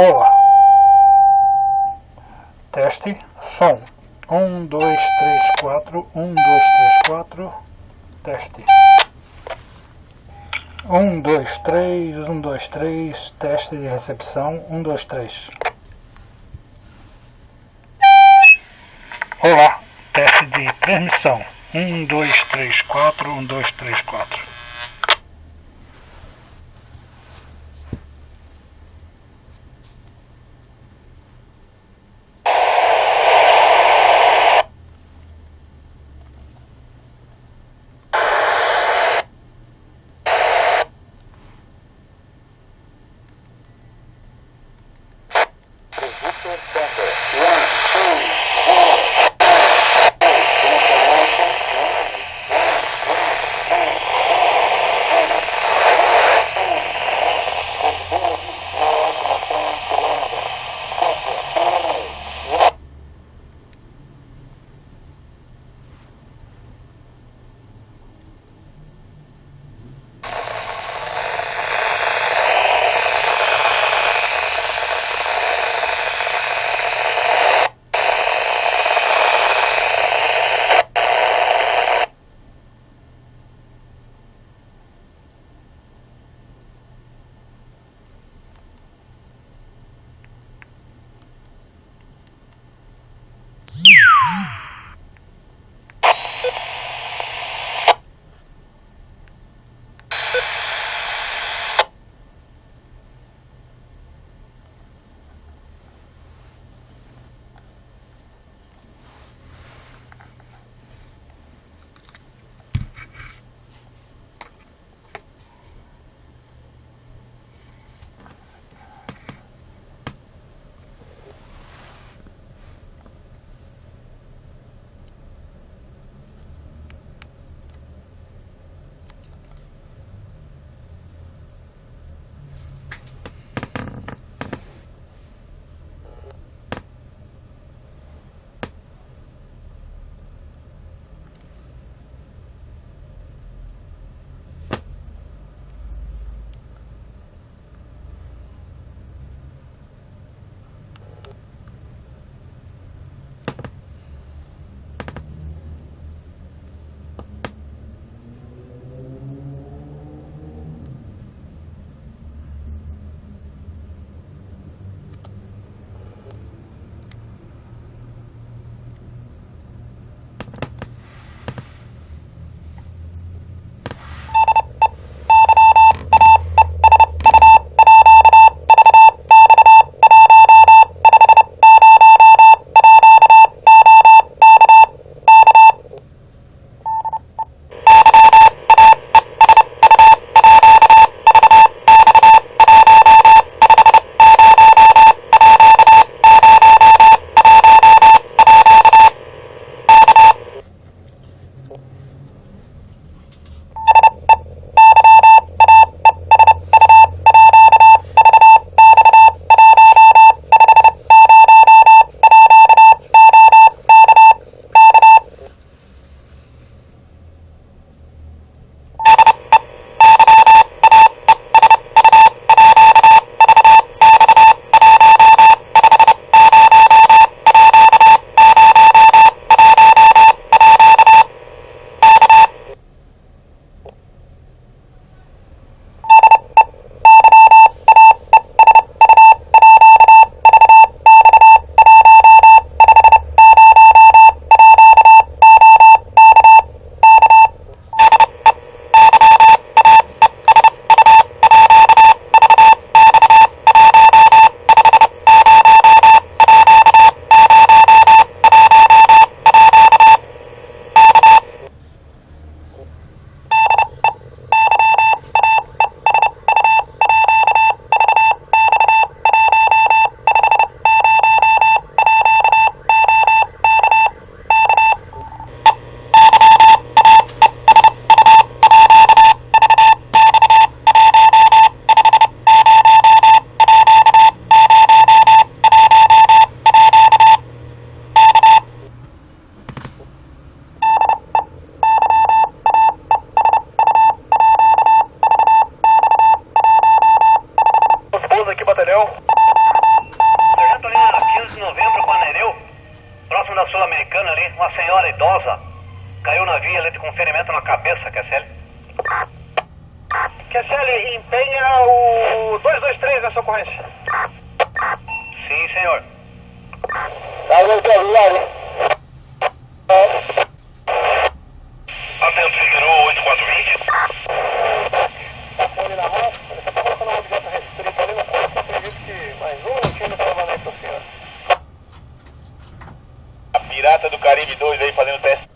Olá, teste, som, 1, 2, 3, 4, 1, 2, 3, 4, teste, 1, 2, 3, 1, 2, 3, teste de recepção, 1, 2, 3. Olá, teste de transmissão, 1, 2, 3, 4, 1, 2, 3, 4. na via, ele com ferimento na cabeça, QSL. QSL, empenha o 223 nessa ocorrência. Sim, senhor. Tá no celular, hein? Atento, Figueiredo 8420. Tá com ele na mão, ele só tá colocando um objeto restrito ali no corpo, acredito que mais um minutinho pra levar pro senhor. A Pirata do Caribe 2 aí fazendo teste.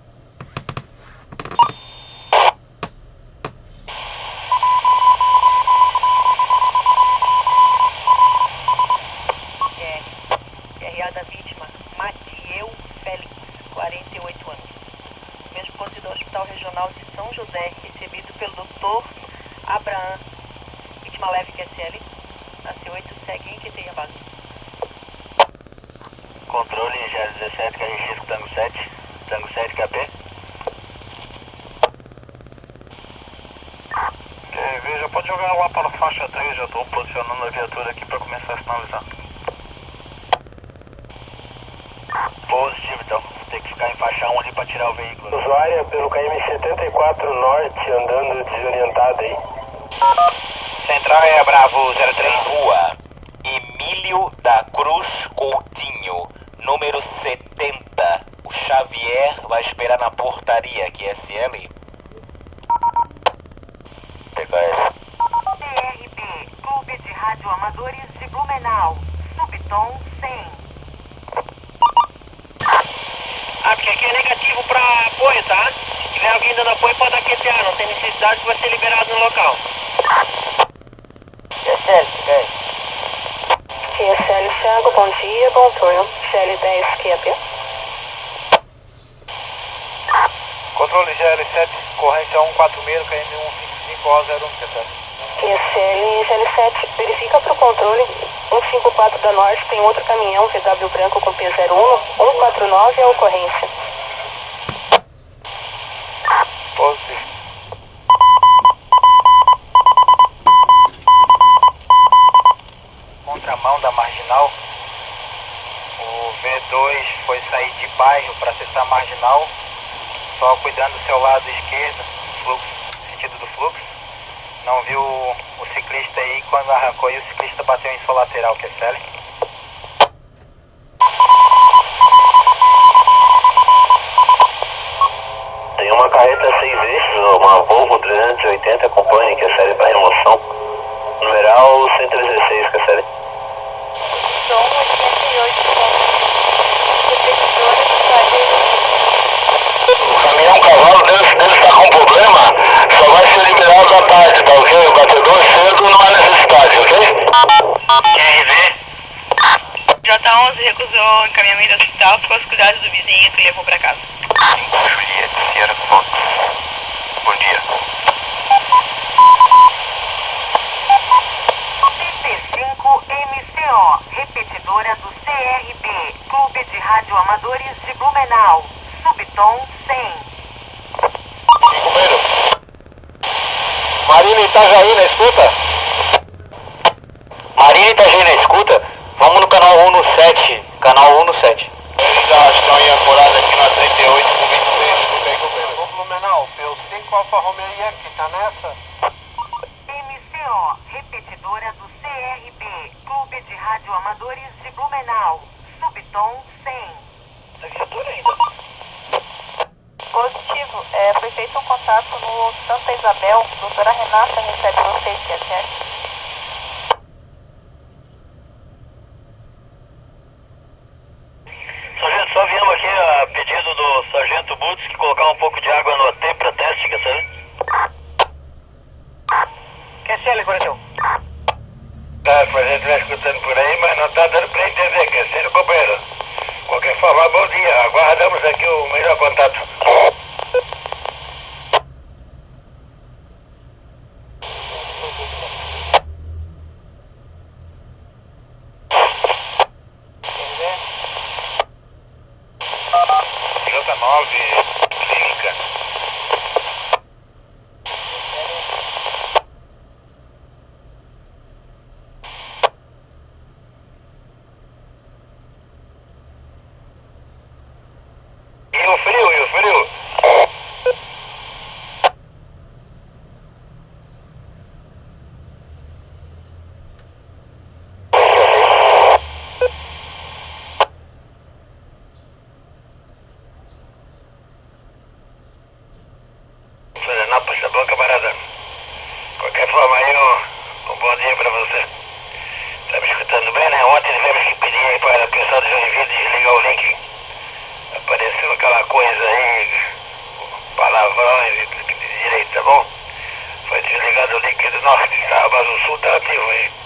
PRA da vítima, Matieu Félix, 48 anos. Mesmo posto do Hospital Regional de São José, recebido pelo Dr. Abraham. Vítima leve QSL. A C8 segue em QTI a base. Controle GL17, KRX Tango 7. Tango 7, KP. Veja, pode jogar lá para a faixa 3, já estou posicionando a viatura aqui para começar a sinalizar. Positivo, então. Tem que ficar em faixa 1 ali para tirar o veículo. Usuária pelo KM 74 Norte, andando desorientada aí. Central é Bravo 03. Rua Emílio da Cruz Coutinho, número 70. O Xavier vai esperar na portaria, QSL. PKS. CRB, Clube de Rádio Amadores de Blumenau. Subtom 100. Porque aqui é negativo para apoio, tá? Se tiver alguém dando apoio, pode dar QTA, não tem necessidade que vai ser liberado no local. QSL Thiago, bom dia, bom turno. CL10 QAP. Controle GL7, corrente 146, KM 155O01, QSL. QSL GL7, verifica para o controle. 154 da Norte, tem outro caminhão VW branco com P01, 149 é a ocorrência. Positivo. Contramão da Marginal. O V2 foi sair de bairro para acessar a Marginal, só cuidando do seu lado esquerdo, fluxo, sentido do fluxo. Não viu o ciclista aí, quando arrancou e o ciclista bateu em sua lateral, QSL. Tem uma carreta 6 eixos, uma Volvo 380, acompanhe QSL para remoção. Numeral 116, QSL. Som 88 repetidora do Clareiro. O caminhão cavalo dele está com problema, só vai ser liberado à tarde, tá ok? O batedor cedo não há necessidade, ok? QRV. J11 recusou encaminhamento ao hospital, ficou aos cuidados do vizinho que levou para casa. Juliette, Sierra Fox. Bom dia. CP5MCO, repetidora do CRB, Clube de Rádio Amadores de Blumenau. Subtom 100. Primeiro. Marina Itajaí na escuta? Marina Itajaí na escuta? Vamos no canal 117, canal 117. Eles já estão aí ancorados aqui na 38 com 26, tudo bem, companheiro? Ô Blumenau, P5 Alfa Romeo IF, tá nessa? MCO, repetidora do CRB, Clube de Rádio Amadores de Blumenau. Subtom 100. Tá viatura ainda. Positivo. Foi feito um contato no Santa Isabel. Doutora Renata recebe vocês, QSL. Sargento, só viemos aqui a pedido do Sargento Butz que colocar um pouco de água no AT para teste, QSL. QSL, 41. Tá, a gente vai escutando por aí, mas não tá dando pra entender, QSL, companheiro. Qualquer forma, bom dia. Aguardamos aqui o melhor contato. J9, clínica. desligar o link. Apareceu aquela coisa aí, palavrão de direito, tá bom? Foi desligado o link do norte, mas o sul tá ativo aí.